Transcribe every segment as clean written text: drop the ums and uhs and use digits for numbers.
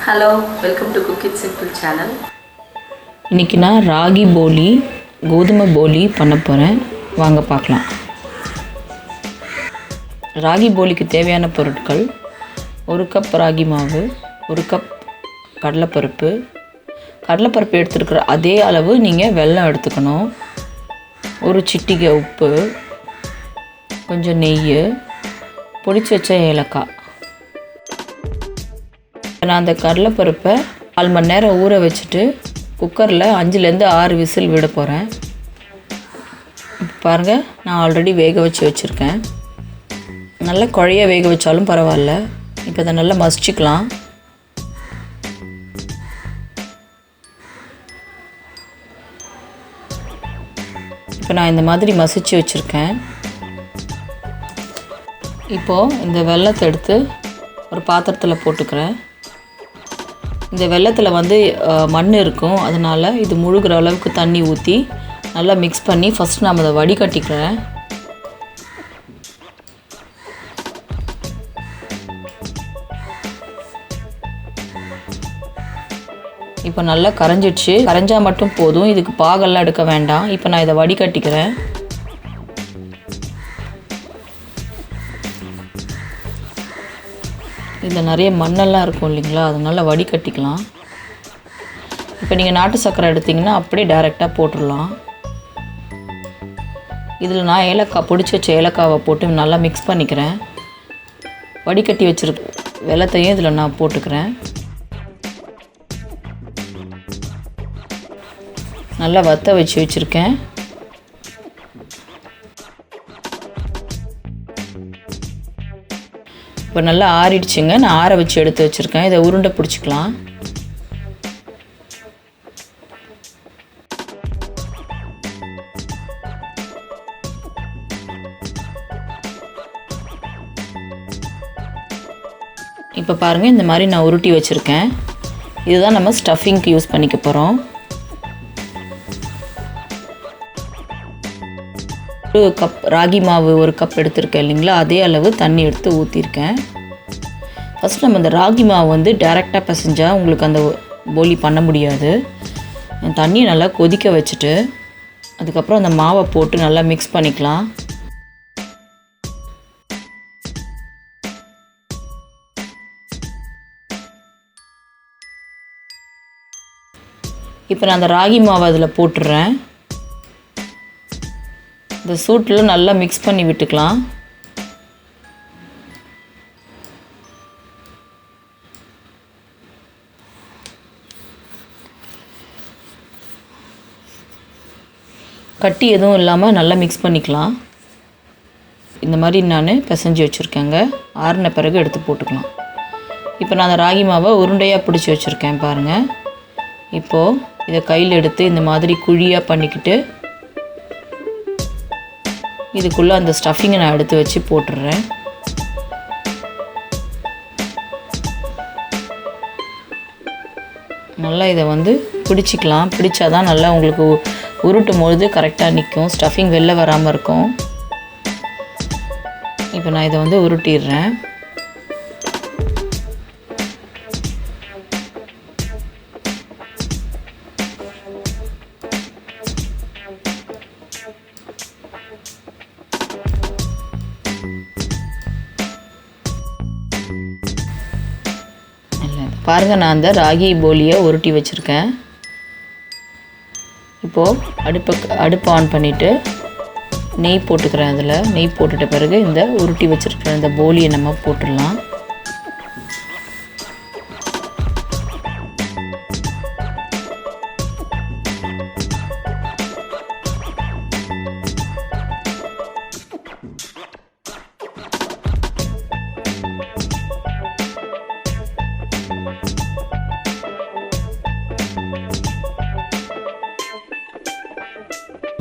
Hello, welcome to cook it simple channel. இன்றைக்கி நான் ராகி போலி, கோதுமை போலி பண்ண போகிறேன். வாங்க பார்க்கலாம். ராகி போலிக்கு தேவையான பொருட்கள்: 1 கப் ராகி மாவு, 1 கப் கடலைப்பருப்பு. கடலைப்பருப்பு எடுத்துருக்கிற அதே அளவு நீங்கள் வெல்லம் எடுத்துக்கணும். ஒரு சிட்டிகை உப்பு, கொஞ்சம் நெய், பொடிச்சு வச்ச ஏலக்காய். நான் அந்த கடலைப்பருப்பை 4 மணி நேரம் ஊற வச்சுட்டு குக்கரில் 5-6 விசில் விட போகிறேன். பாருங்கள், நான் ஆல்ரெடி வேக வச்சுருக்கேன். நல்லா குழைய வேக வச்சாலும் பரவாயில்ல. இப்போ இதை நல்லா மசிச்சுக்கலாம். இப்போ நான் இந்த மாதிரி மசிச்சு வச்சுருக்கேன். இப்போது இந்த வெல்லத்தை எடுத்து ஒரு பாத்திரத்தில் போட்டுக்கிறேன். இந்த வெல்லத்தில் மண் இருக்கும், அதனால் இது முழுகிற அளவுக்கு தண்ணி ஊற்றி நல்லா மிக்ஸ் பண்ணி ஃபஸ்ட் நாம் அதை வடிகட்டிக்கிறேன். இப்போ நல்லா கரைஞ்சிடுச்சு. கரைஞ்சால் மட்டும் போதும், இதுக்கு பாகெல்லாம் எடுக்க வேண்டாம். இப்போ நான் இதை வடிகட்டிக்கிறேன். இதில் நிறைய மண்ணெல்லாம் இருக்கும் இல்லைங்களா, அதனால வடிகட்டிக்கலாம். இப்போ நீங்கள் நாட்டு சர்க்கரை எடுத்திங்கன்னா அப்படியே டைரெக்டாக போட்டுடலாம். இதில் நான் ஏலக்காய், பொடிச்சு வச்ச ஏலக்காவை போட்டு நல்லா மிக்ஸ் பண்ணிக்கிறேன். வடிகட்டி வச்சுருக்க வெல்லத்தையும் இதில் நான் போட்டுக்கிறேன். நல்லா வற்ற வச்சுருக்கேன். இப்போ நல்லா ஆறிடுச்சுங்க. நான் ஆற வச்சு எடுத்து வச்சுருக்கேன். இதை உருண்டை பிடிச்சிக்கலாம். இப்போ பாருங்கள், இந்த மாதிரி நான் உருட்டி வச்சுருக்கேன். இதுதான் நம்ம ஸ்டஃபிங்க்கு யூஸ் பண்ணிக்க போகிறோம். 1 கப் ராகி மாவு 1 கப் எடுத்துருக்கேன் இல்லைங்களா, அதே அளவு தண்ணி எடுத்து ஊற்றிருக்கேன். ஃபஸ்ட் நம்ம இந்த ராகி மாவு டைரெக்டாக பிசைஞ்சால் உங்களுக்கு அந்த போலி பண்ண முடியாது. தண்ணியை நல்லா கொதிக்க வச்சுட்டு அதுக்கப்புறம் அந்த மாவை போட்டு நல்லா மிக்ஸ் பண்ணிக்கலாம். இப்போ நான் அந்த ராகி மாவை அதில் போட்டுடுறேன். இந்த சூட்டில் நல்லா மிக்ஸ் பண்ணி விட்டுக்கலாம். கட்டி எதுவும் இல்லாமல் நல்லா மிக்ஸ் பண்ணிக்கலாம். இந்த மாதிரி நான் பிசைஞ்சு வச்சுருக்கேங்க. ஆறின பிறகு எடுத்து போட்டுக்கலாம். இப்போ நான் அந்த ராகி மாவை உருண்டையாக பிடிச்சி வச்சுருக்கேன் பாருங்கள். இப்போது இதை கையில் எடுத்து இந்த மாதிரி குழியாக பண்ணிக்கிட்டு இதுக்குள்ளே அந்த ஸ்டஃபிங்கை நான் எடுத்து வச்சு போட்டுடுறேன். நல்லா இதை பிடிச்சிக்கலாம். பிடிச்சாதான் நல்லா உங்களுக்கு உருட்டும் பொழுது கரெக்டாக நிற்கும், ஸ்டஃபிங் வெளில வராமல் இருக்கும். இப்போ நான் இதை உருட்டிடுறேன். பாருங்கள், நான் அந்த ராகி போலியை உருட்டி வச்சுருக்கேன். இப்போது அடுப்பு ஆன் பண்ணிவிட்டு நெய் போட்டுக்கிறேன். அதில் நெய் போட்டுட்ட பிறகு இந்த உருட்டி வச்சுருக்கிற இந்த போலியை நம்ம போட்டுடலாம்.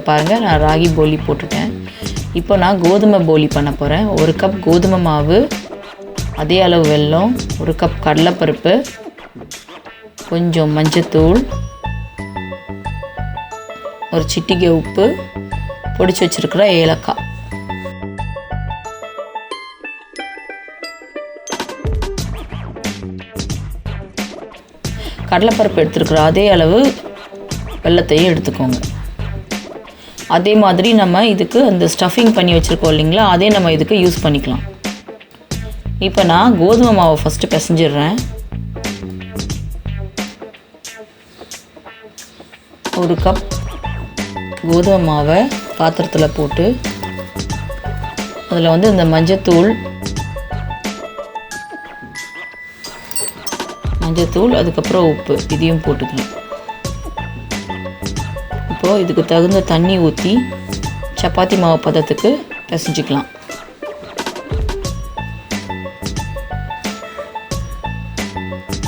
பாருங்கள், நான் ராகி போலி போட்டுட்டேன். இப்போ நான் கோதுமை போலி பண்ண போகிறேன். 1 கப் கோதுமை மாவு, அதே அளவு வெல்லம், 1 கப் கடலைப்பருப்பு, கொஞ்சம் மஞ்சத்தூள், ஒரு சிட்டிகை உப்பு, பொடிச்சு வச்சுருக்கிற ஏலக்காய். கடலைப்பருப்பு எடுத்துருக்குற அதே அளவு வெல்லத்தையும் எடுத்துக்கோங்க. அதே மாதிரி நம்ம இதுக்கு அந்த ஸ்டஃபிங் பண்ணி வச்சுருக்கோம் இல்லைங்களா, அதே நம்ம இதுக்கு யூஸ் பண்ணிக்கலாம். இப்போ நான் கோதுமை மாவை ஃபஸ்ட்டு பிசைஞ்சிடுறேன். 1 கப் கோதுமை மாவை பாத்திரத்தில் போட்டு அதில் வந்து இந்த மஞ்சத்தூள் அதுக்கப்புறம் உப்பு இதையும் போட்டுக்கலாம். இப்போது இதுக்கு தகுந்த தண்ணி ஊற்றி சப்பாத்தி மாவு பதத்துக்கு பிசைஞ்சிக்கலாம்.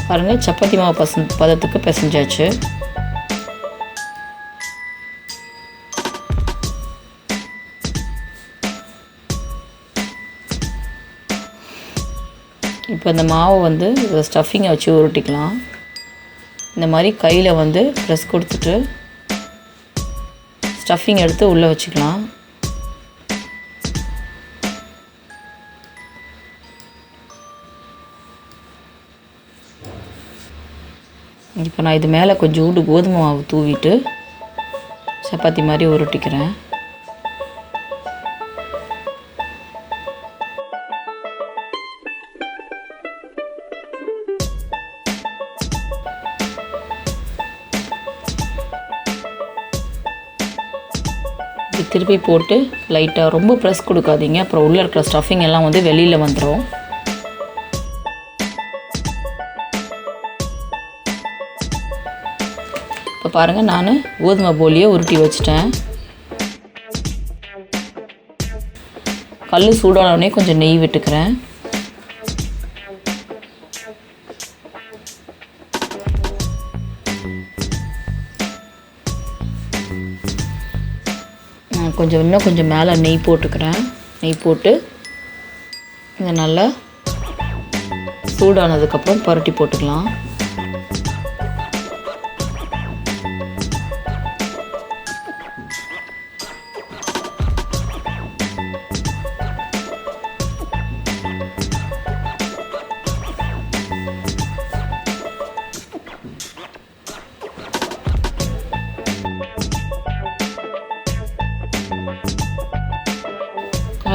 பாருங்கள், சப்பாத்தி மாவு பதத்துக்கு பிசைஞ்சாச்சு. இப்போ இந்த மாவை வந்து ஸ்டஃபிங்கை வச்சு உருட்டிக்கலாம். இந்த மாதிரி கையில் வந்து ப்ரெஸ் கொடுத்துட்டு ஸ்டஃபிங் எடுத்து உள்ளே வச்சுக்கலாம். இப்போ நான் இது மேலே கொஞ்சோண்டு கோதுமை மாவு தூவிட்டு சப்பாத்தி மாதிரி உருட்டிக்கிறேன். திருப்பி போட்டு லைட்டாக ரொம்ப ப்ரெஸ் கொடுக்காதீங்க, அப்புறம் உள்ளே இருக்கிற ஸ்டஃபிங் எல்லாம் வந்து வெளியில் வந்துடும். இப்போ பாருங்கள், நான் கோதுமை போலியை உருட்டி வச்சிட்டேன். கல் சூடானோடனே கொஞ்சம் நெய் விட்டுக்கிறேன். இன்னும் கொஞ்சம் மேலே நெய் போட்டுக்கிறேன். நெய் போட்டு இதை நல்லா சூடானதுக்கப்புறம் புரட்டி போட்டுக்கலாம்.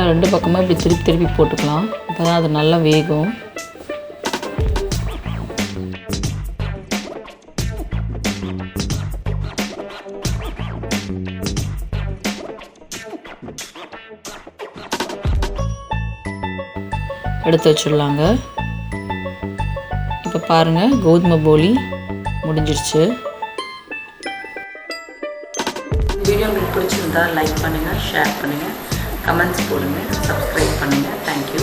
ரெண்டு பக்கமும் இப்படி திருப்பி போட்டுக்கலாம். அப்போ தான் அது நல்லா வேகும். எடுத்து வச்சிடலாங்க. இப்போ பாருங்கள், கோதுமை போலி முடிஞ்சிருச்சு. வீடியோ உங்களுக்கு பிடிச்சிருந்தா லைக் பண்ணுங்கள், ஷேர் பண்ணுங்கள், கமெண்ட்ஸ் போடுங்க, சப்ஸ்கிரைப் பண்ணுங்கள். தேங்க்யூ.